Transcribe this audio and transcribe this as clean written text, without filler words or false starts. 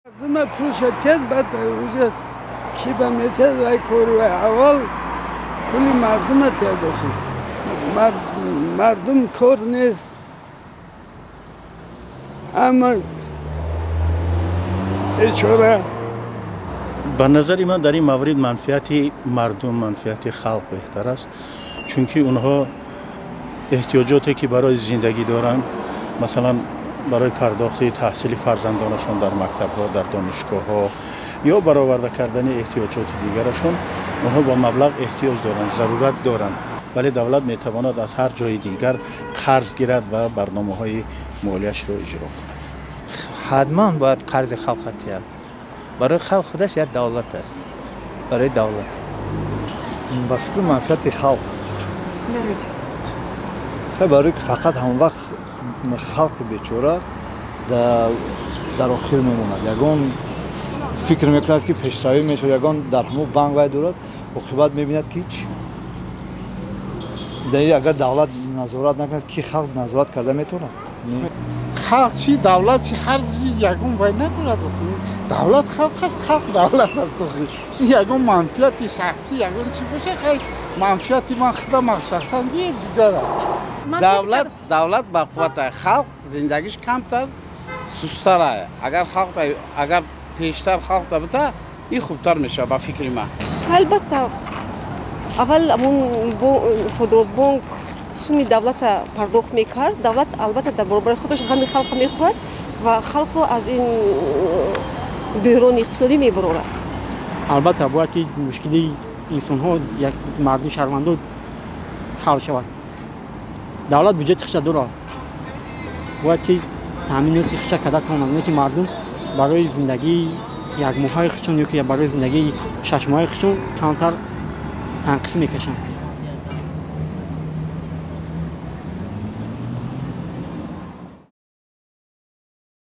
مردم پولش تید بعد اوزه کی به میتید وای کوری وای اول کلی مردم تید اخی مردم کور نیست اما ایچوره به نظر من در این مورد منفعت مردم منفعت خلق بهتر است چونکه اونها احتیاجاتی که برای زندگی دارند مثلا برای پرداخت تحصیل فرزندانشان در مکتب‌ها در دانشگاه‌ها یا برآورده کردن احتیاجات دیگرشان اونها با مبلغ احتیاج دارند ضرورت دارند ولی دولت میتواند از هر جای دیگر قرض گیرد و برنامه‌های مالیش را اجرا کند. حتما باید قرض خلق تیاد برای خلق خودش یا دولت است برای دولت با فکر منفعت خلق برای که فقط همون وقت خلق بیچاره در آخر میموند یگان فکر میکند که پیشروی میشه یگان در همون بانک باید دارد عاقبت میبیند که هیچ اگر دولت نظارت نکند کی خلق نظارت کرده میتواند خلق چی دولت چی هر چی یگان باید ندارد دولت خلق است خلق دولت است یگان منفعت شخصی یگان چی باشه خیلی منفعت من خودم شخصا دیگر است دولت با قوت خلق زندگیش کمتر سست‌تر است اگر پیشتر خلق بته این خوبتر میشه با فکر من البته اول اون صادرات بانک سومی دولت پرداخت میکرد دولت البته در برابر خودش همین خلق میخورد و خلق رو از این بحران اقتصادی میبرد البته باید که مشکلی انسان ها یک مردم شهروندان حل شود دولت بودجه خودش داره باید که تامینات خودش کرده تواند که مردم برای زندگی یک ماه خودشون یا که برای زندگی 6 ماه خودشون کمتر تنقص میکشن